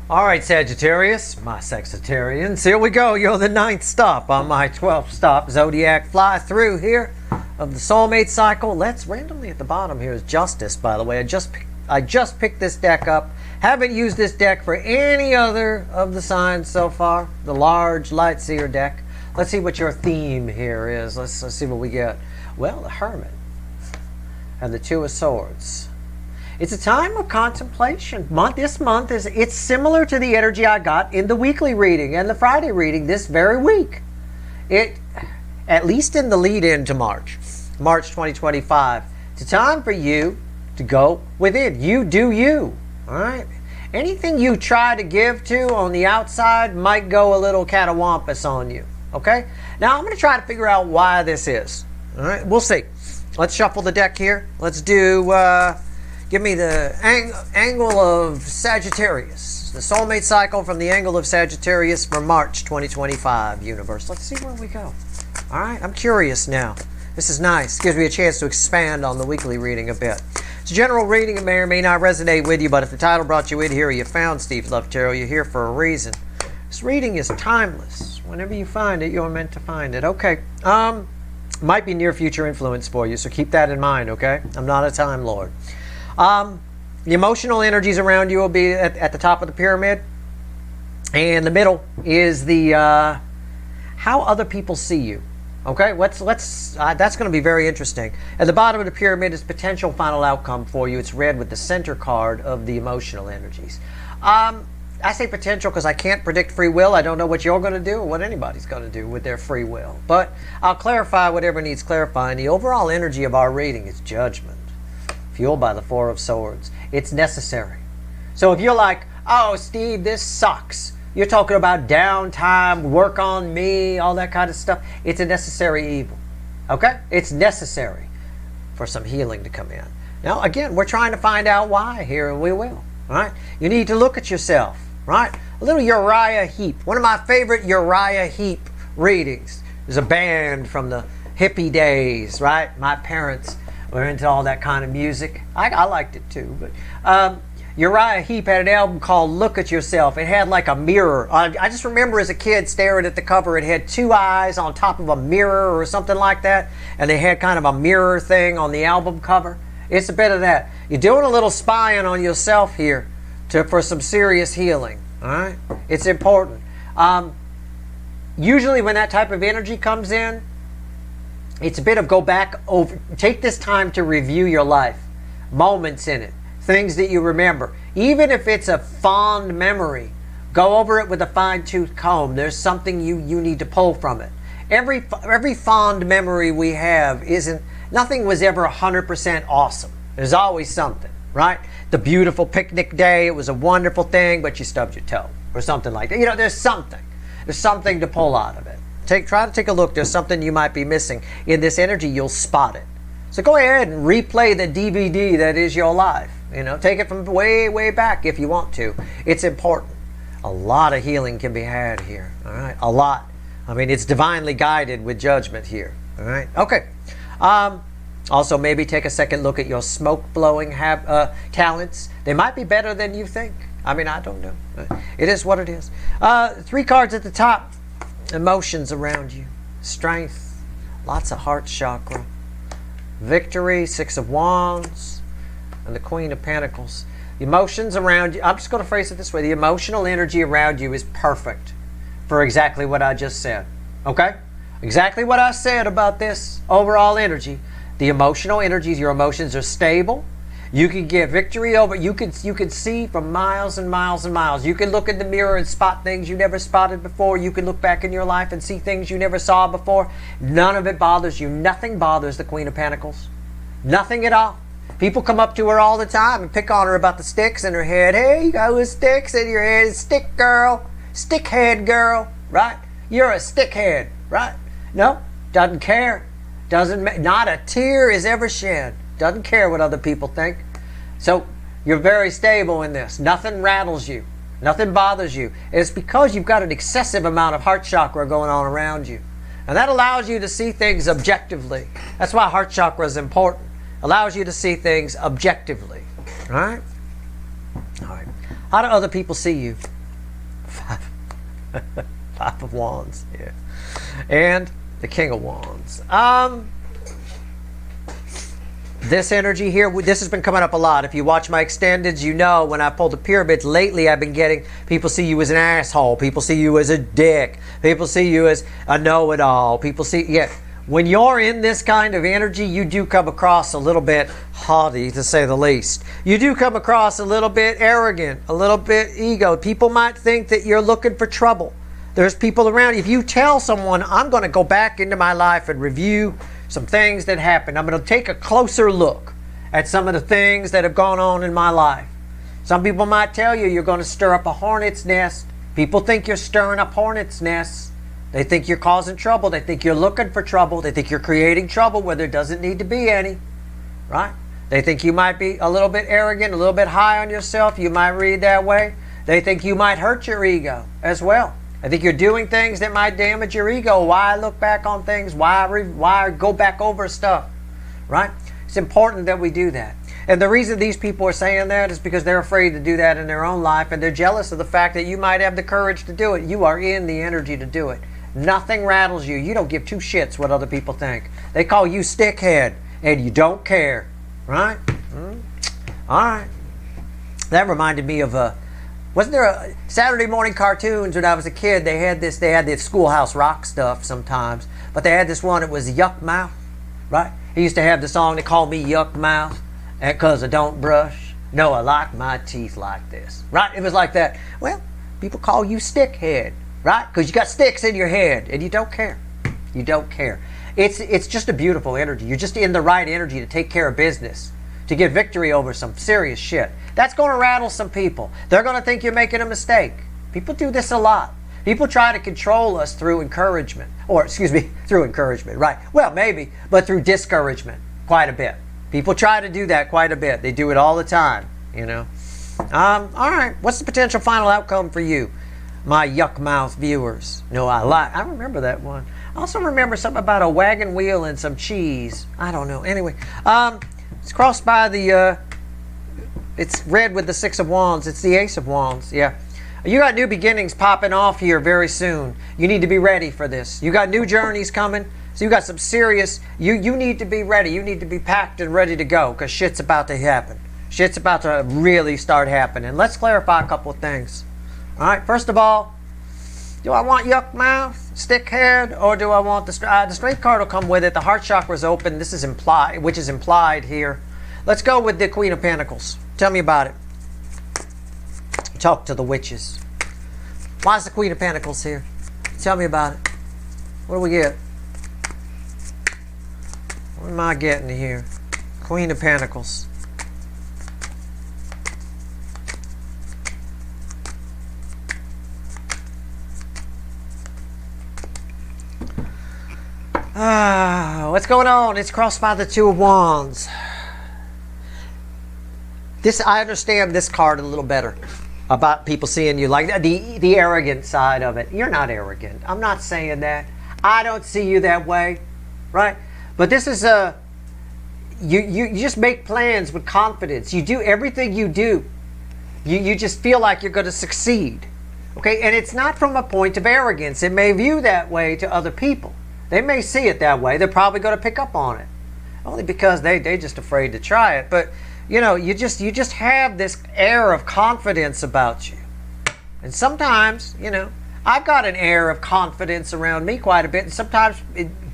All right, Sagittarius, my Sexitarians, here we go. You're the 9th stop on my 12th stop Zodiac fly through here of the soulmate cycle. Let's randomly at the bottom here is Justice, by the way. I just picked this deck up. Haven't used this deck for any other of the signs so far. The large light seer deck. Let's see what your theme here is. Let's see what we get. Well, the Hermit and the Two of Swords. It's a time of contemplation. This month it's similar to the energy I got in the weekly reading and the Friday reading this very week. At least in the lead in to March 2025. It's a time for you to go within. You do you. All right. Anything you try to give to on the outside might go a little catawampus on you. Okay. Now I'm going to try to figure out why this is. All right. We'll see. Let's shuffle the deck here. Let's do. Give me the angle of Sagittarius. The soulmate cycle from the angle of Sagittarius for March 2025, universe. Let's see where we go. All right, I'm curious now. This is nice. Gives me a chance to expand on the weekly reading a bit. It's a general reading. It may or may not resonate with you, but if the title brought you in here, you found Steve Love Tarot, you're here for a reason. This reading is timeless. Whenever you find it, you're meant to find it. Okay. Might be near future influence for you, so keep that in mind, okay? I'm not a Time Lord. The emotional energies around you will be at the top of the pyramid, and the middle is the how other people see you. Okay, that's going to be very interesting. At the bottom of the pyramid is potential final outcome for you. It's red with the center card of the emotional energies. I say potential because I can't predict free will. I don't know what you're going to do or what anybody's going to do with their free will. But I'll clarify whatever needs clarifying. The overall energy of our reading is judgment, fueled by the Four of Swords. It's necessary. So if you're like, oh, Steve, this sucks. You're talking about downtime, work on me, all that kind of stuff. It's a necessary evil. Okay? It's necessary for some healing to come in. Now, again, we're trying to find out why here, and we will. All right? You need to look at yourself. Right? A little Uriah Heep. One of my favorite Uriah Heep readings. There's a band from the hippie days, right? My parents were into all that kind of music. I liked it too. But Uriah Heep had an album called Look at Yourself. It had like a mirror. I just remember as a kid staring at the cover. It had two eyes on top of a mirror or something like that. And they had kind of a mirror thing on the album cover. It's a bit of that. You're doing a little spying on yourself here for some serious healing. All right? It's important. Usually when that type of energy comes in, it's a bit of go back over, take this time to review your life, moments in it, things that you remember. Even if it's a fond memory, go over it with a fine-tooth comb. There's something you need to pull from it. Every fond memory we have nothing was ever 100% awesome. There's always something, right? The beautiful picnic day, it was a wonderful thing, but you stubbed your toe or something like that. You know, there's something. There's something to pull out of it. Try to take a look. There's something you might be missing. In this energy, you'll spot it. So go ahead and replay the DVD that is your life. You know, take it from way, way back if you want to. It's important. A lot of healing can be had here. All right, a lot. I mean, it's divinely guided with judgment here. All right, okay. Also, maybe take a second look at your smoke blowing talents. They might be better than you think. I mean, I don't know. It is what it is. 3 cards at the top. Emotions around you. Strength. Lots of heart chakra. Victory. 6 of Wands. And the Queen of Pentacles. The emotions around you. I'm just going to phrase it this way. The emotional energy around you is perfect for exactly what I just said. Okay? Exactly what I said about this overall energy. The emotional energies, your emotions are stable. You can get victory over, you can see from miles and miles and miles. You can look in the mirror and spot things you never spotted before. You can look back in your life and see things you never saw before. None of it bothers you. Nothing bothers the Queen of Pentacles. Nothing at all. People come up to her all the time and pick on her about the sticks in her head. Hey, you got with sticks in your head. Stick girl. Stickhead girl. Right? You're a stickhead. Right? No. Doesn't care. Not a tear is ever shed. Doesn't care what other people think. So you're very stable in this. Nothing rattles you. Nothing bothers you. It's because you've got an excessive amount of heart chakra going on around you. And that allows you to see things objectively. That's why heart chakra is important. Allows you to see things objectively. All right? All right. How do other people see you? Five of Wands, yeah. And the King of Wands. This energy here, this has been coming up a lot. If you watch my extendeds, you know when I pull the pyramids, lately I've been getting, people see you as an asshole. People see you as a dick. People see you as a know-it-all. People see, yeah. When you're in this kind of energy, you do come across a little bit haughty, to say the least. You do come across a little bit arrogant, a little bit ego. People might think that you're looking for trouble. There's people around. If you tell someone, I'm going to go back into my life and review some things that happened. I'm going to take a closer look at some of the things that have gone on in my life. Some people might tell you you're going to stir up a hornet's nest. People think you're stirring up hornet's nests. They think you're causing trouble. They think you're looking for trouble. They think you're creating trouble where there doesn't need to be any. Right? They think you might be a little bit arrogant, a little bit high on yourself. You might read that way. They think you might hurt your ego as well. I think you're doing things that might damage your ego. Why look back on things? Why go back over stuff? Right? It's important that we do that. And the reason these people are saying that is because they're afraid to do that in their own life, and they're jealous of the fact that you might have the courage to do it. You are in the energy to do it. Nothing rattles you. You don't give two shits what other people think. They call you stickhead, and you don't care. Right? All right. That reminded me of wasn't there a Saturday morning cartoons when I was a kid? They had this Schoolhouse Rock stuff sometimes, but they had this one. It was Yuck Mouth, right? He used to have the song. They called me Yuck Mouth, because I don't brush. No, I like my teeth like this, right? It was like that. Well, people call you stickhead, right? Because you got sticks in your head and you don't care. You don't care. It's just a beautiful energy. You're just in the right energy to take care of business, to get victory over some serious shit. That's going to rattle some people. They're going to think you're making a mistake. People do this a lot. People try to control us through encouragement. Through encouragement, right. Well, maybe, but through discouragement quite a bit. People try to do that quite a bit. They do it all the time, you know. All right, what's the potential final outcome for you, my Yuck Mouth viewers? No, I remember that one. I also remember something about a wagon wheel and some cheese. I don't know. Anyway, it's crossed by the... it's red with the Six of Wands. It's the Ace of Wands. Yeah. You got new beginnings popping off here very soon. You need to be ready for this. You got new journeys coming. So you got some serious... You need to be ready. You need to be packed and ready to go, because shit's about to happen. Shit's about to really start happening. Let's clarify a couple of things. All right. First of all, do I want Yuck Mouth, Stickhead, or do I want the Strength card will come with it. The heart chakra is open. This is implied, which is implied here. Let's go with the Queen of Pentacles. Tell me about it. Talk to the witches. Why is the Queen of Pentacles here? Tell me about it. What do we get? What am I getting here? Queen of Pentacles. What's going on? It's crossed by the Two of Wands. I understand this card a little better about people seeing you like the arrogant side of it. You're not arrogant. I'm not saying that. I don't see you that way, right? But this is you just make plans with confidence. You do everything you do. You just feel like you're going to succeed, okay? And it's not from a point of arrogance. It may view that way to other people. They may see it that way. They're probably going to pick up on it, only because they're just afraid to try it. But you know, you just have this air of confidence about you. And sometimes, you know, I've got an air of confidence around me quite a bit. And sometimes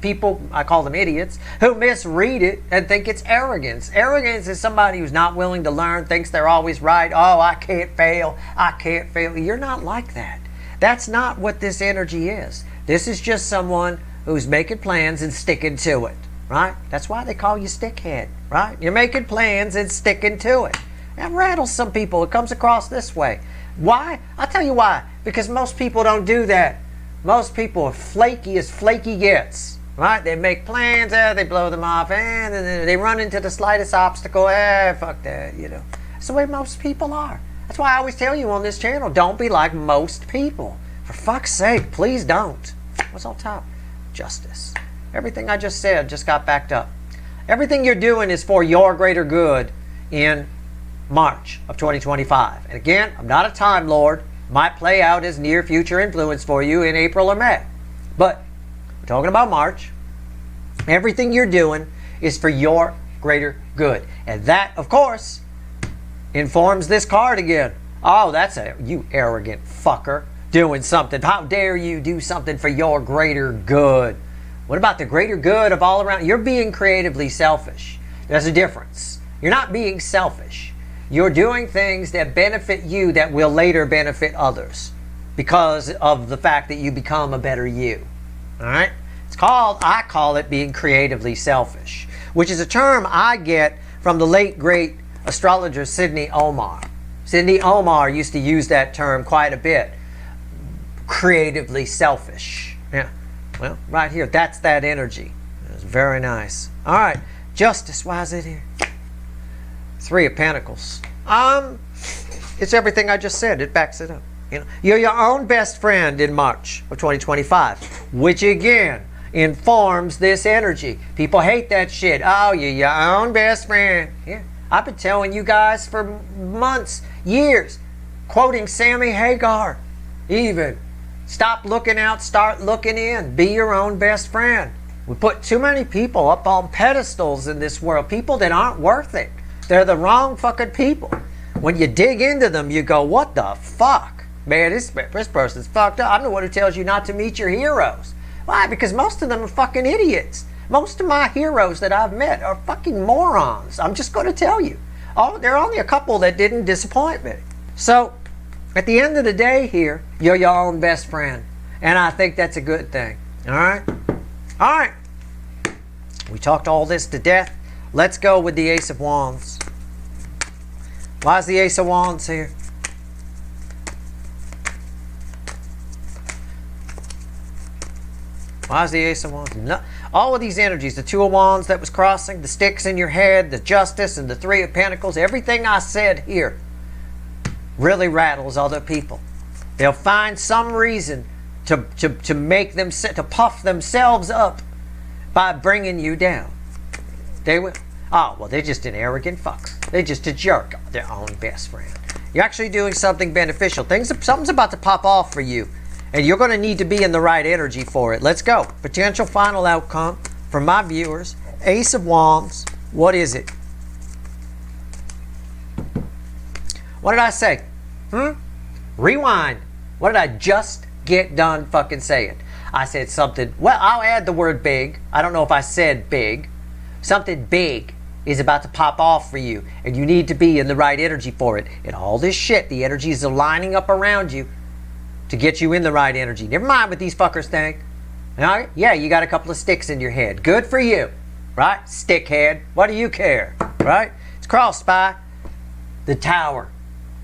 people, I call them idiots, who misread it and think it's arrogance. Arrogance is somebody who's not willing to learn, thinks they're always right. Oh, I can't fail. I can't fail. You're not like that. That's not what this energy is. This is just someone who's making plans and sticking to it. Right? That's why they call you stickhead, right? You're making plans and sticking to it. That rattles some people. It comes across this way. Why? I'll tell you why. Because most people don't do that. Most people are flaky as flaky gets, right? They make plans, they blow them off, and then they run into the slightest obstacle. Fuck that, you know. That's the way most people are. That's why I always tell you on this channel, don't be like most people. For fuck's sake, please don't. What's on top? Justice. Everything I just said just got backed up. Everything you're doing is for your greater good in March of 2025. And again, I'm not a Time Lord, might play out as near future influence for you in April or May. But we're talking about March. Everything you're doing is for your greater good. And that, of course, informs this card again. Oh, that's you arrogant fucker doing something. How dare you do something for your greater good? What about the greater good of all around? You're being creatively selfish. There's a difference. You're not being selfish. You're doing things that benefit you that will later benefit others because of the fact that you become a better you. All right? I call it being creatively selfish, which is a term I get from the late, great astrologer Sidney Omar. Sidney Omar used to use that term quite a bit. Creatively selfish. Yeah. Well, right here, that's that energy. It's very nice. All right. Justice, why is it here? 3 of Pentacles. It's everything I just said. It backs it up. You know, you're your own best friend in March of 2025, which again informs this energy. People hate that shit. Oh, you're your own best friend. Yeah. I've been telling you guys for months, years, quoting Sammy Hagar, even. Stop looking out, start looking in. Be your own best friend. We put too many people up on pedestals in this world. People that aren't worth it. They're the wrong fucking people. When you dig into them, you go, what the fuck? Man, this person's fucked up. I'm the one who tells you not to meet your heroes. Why? Because most of them are fucking idiots. Most of my heroes that I've met are fucking morons. I'm just going to tell you. Oh, there are only a couple that didn't disappoint me. So, at the end of the day here, you're your own best friend. And I think that's a good thing. All right? All right. We talked all this to death. Let's go with the Ace of Wands. Why is the Ace of Wands here? Why is the Ace of Wands? No, all of these energies, the 2 of Wands that was crossing, the sticks in your head, the Justice, and the 3 of Pentacles, everything I said here really rattles other people. They'll find some reason to make them, to puff themselves up by bringing you down. They will. Oh, well, they're just an arrogant fuck. They're just a jerk. Their own best friend. You're actually doing something beneficial. Something's about to pop off for you. And you're going to need to be in the right energy for it. Let's go. Potential final outcome for my viewers. Ace of Wands. What is it? What did I say? Rewind. What did I just get done fucking saying? I said something. Well, I'll add the word big. I don't know if I said big. Something big is about to pop off for you. And you need to be in the right energy for it. And all this shit, the energies are lining up around you to get you in the right energy. Never mind what these fuckers think. All right? Yeah, you got a couple of sticks in your head. Good for you. Right? Stickhead. What do you care? Right? It's crossed by the Tower.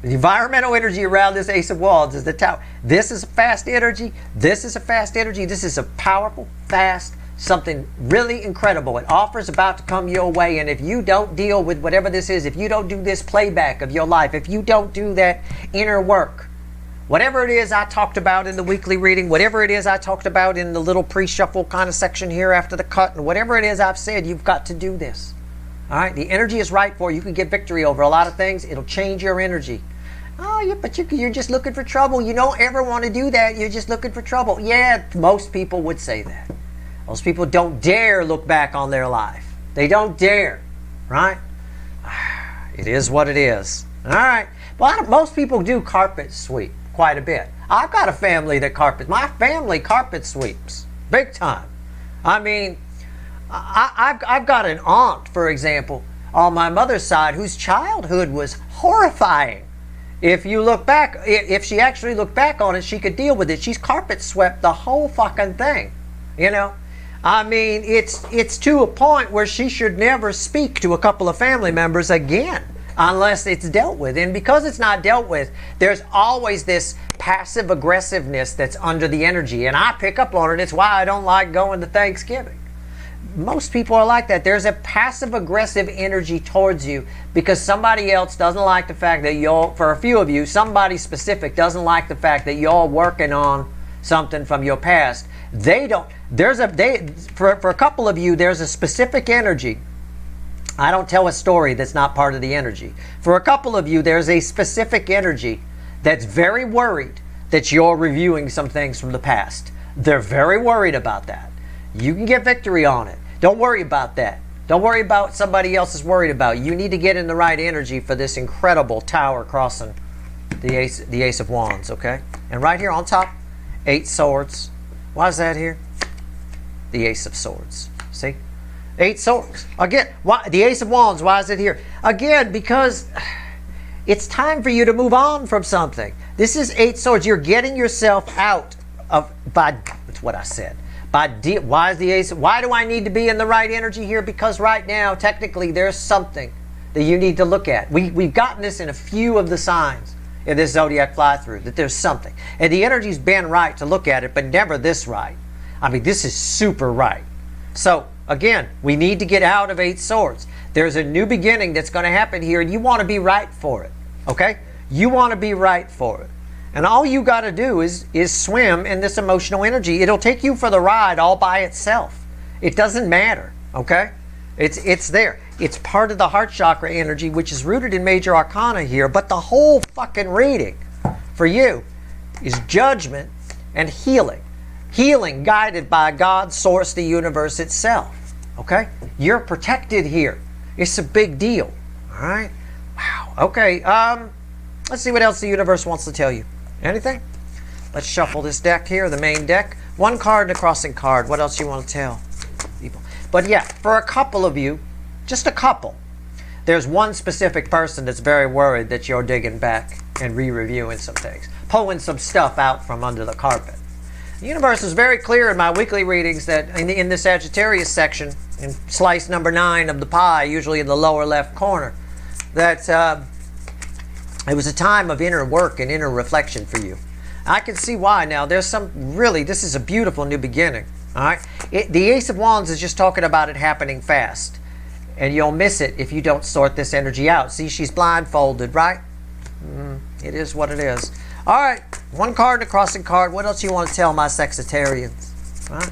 The environmental energy around this Ace of Wands is the Tower. This is a fast energy. This is a fast energy. This is a powerful, fast, something really incredible. An offer's about to come your way, and if you don't deal with whatever this is, if you don't do this playback of your life, if you don't do that inner work, whatever it is I talked about in the weekly reading, whatever it is I talked about in the little pre-shuffle kind of section here after the cut, and whatever it is I've said, you've got to do this. All right? The energy is right for you. You can get victory over a lot of things. It'll change your energy. Oh, yeah, but you're just looking for trouble. You don't ever want to do that. You're just looking for trouble. Yeah, most people would say that. Most people don't dare look back on their life. They don't dare, right? It is what it is. All right. Well, most people do carpet sweep quite a bit. I've got a family that carpets. My family carpet sweeps big time. I mean, I've got an aunt, for example, on my mother's side whose childhood was horrifying. If you look back, if she actually looked back on it, she could deal with it. She's carpet swept the whole fucking thing, you know? I mean, it's to a point where she should never speak to a couple of family members again unless it's dealt with. And because it's not dealt with, there's always this passive aggressiveness that's under the energy. And I pick up on it. It's why I don't like going to Thanksgiving. Most people are like that. There's a passive aggressive energy towards you because somebody else doesn't like the fact that for a few of you, somebody specific doesn't like the fact that you're working on something from your past. For a couple of you, there's a specific energy. I don't tell a story that's not part of the energy. For a couple of you, there's a specific energy that's very worried that you're reviewing some things from the past. They're very worried about that. You can get victory on it. Don't worry about that. Don't worry about what somebody else is worried about. You need to get in the right energy for this incredible tower crossing the Ace of Wands, okay? And right here on top, 8 swords. Why is that here? The Ace of Swords. See? 8 swords. Again, why the Ace of Wands, why is it here? Again, because it's time for you to move on from something. This is 8 swords. You're getting yourself out of, that's what I said. Why is the Ace? Why do I need to be in the right energy here? Because right now, technically, there's something that you need to look at. We've gotten this in a few of the signs in this zodiac fly-through, that there's something. And the energy's been right to look at it, but never this right. I mean, this is super right. So, again, we need to get out of 8 swords. There's a new beginning that's going to happen here, and you want to be right for it. Okay? You want to be right for it. And all you got to do is swim in this emotional energy. It'll take you for the ride all by itself. It doesn't matter, okay? It's there. It's part of the heart chakra energy, which is rooted in major arcana here. But the whole fucking reading for you is judgment and healing. Healing guided by God, source, the universe itself, okay? You're protected here. It's a big deal, all right? Wow, okay. Let's see what else the universe wants to tell you. Anything? Let's shuffle this deck here, the main deck. 1 card and a crossing card. What else you want to tell people? But yeah, for a couple of you, just a couple, there's one specific person that's very worried that you're digging back and re-reviewing some things, pulling some stuff out from under the carpet. The universe is very clear in my weekly readings that in the Sagittarius section, in slice number 9 of the pie, usually in the lower left corner, that it was a time of inner work and inner reflection for you. I can see why now. There's some really, this is a beautiful new beginning. All right. The Ace of Wands is just talking about it happening fast. And you'll miss it if you don't sort this energy out. See, she's blindfolded, right? It is what it is. All right. 1 card and a crossing card. What else you want to tell my Sagittarians? Huh?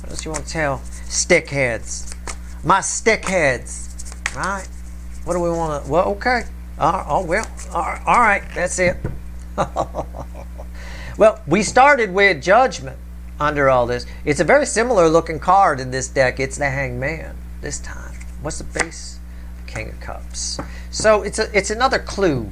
What else you want to tell? Stickheads. My stickheads. Right? What do we want to, well, okay. All right, that's it. Well, we started with judgment under all this. It's a very similar looking card in this deck. It's the Hangman this time. What's the base? The King of Cups. So it's another clue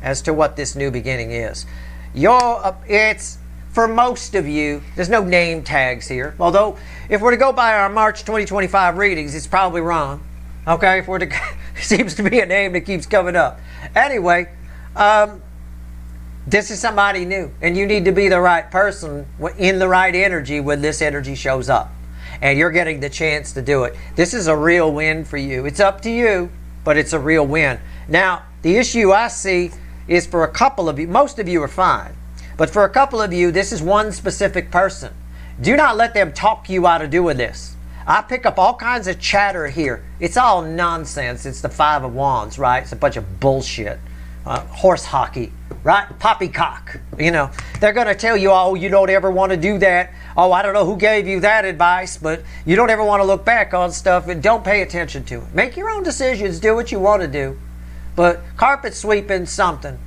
as to what this new beginning is. It's for most of you. There's no name tags here. Although, if we're to go by our March 2025 readings, it's probably wrong. Okay, if we're to, seems to be a name that keeps coming up. Anyway, this is somebody new, and you need to be the right person in the right energy when this energy shows up, and you're getting the chance to do it. This is a real win for you. It's up to you, but it's a real win. Now, the issue I see is for a couple of you. Most of you are fine, but for a couple of you, this is one specific person. Do not let them talk you out of doing this. I pick up all kinds of chatter here. It's all nonsense. It's the 5 of Wands, right? It's a bunch of bullshit. Horse hockey, right? Poppycock. You know, they're going to tell you, oh, you don't ever want to do that. Oh, I don't know who gave you that advice, but you don't ever want to look back on stuff and don't pay attention to it. Make your own decisions. Do what you want to do. But carpet sweeping something.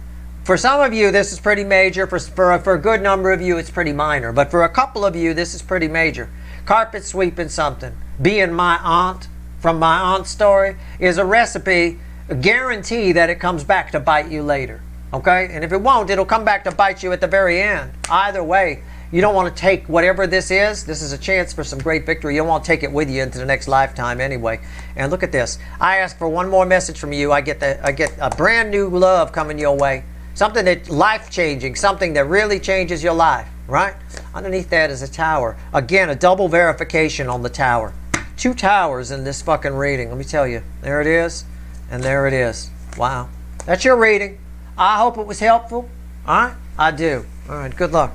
For some of you, this is pretty major. For a good number of you, it's pretty minor. But for a couple of you, this is pretty major. Carpet sweeping something, being my aunt from my aunt's story, is a recipe, a guarantee that it comes back to bite you later. Okay? And if it won't, it'll come back to bite you at the very end. Either way, you don't want to take whatever this is. This is a chance for some great victory. You don't want to take it with you into the next lifetime anyway. And look at this. I ask for one more message from you. I get a brand new love coming your way. Something that's life-changing. Something that really changes your life. Right? Underneath that is a tower. Again, a double verification on the tower. 2 towers in this fucking reading. Let me tell you. There it is. And there it is. Wow. That's your reading. I hope it was helpful. All right? I do. All right. Good luck.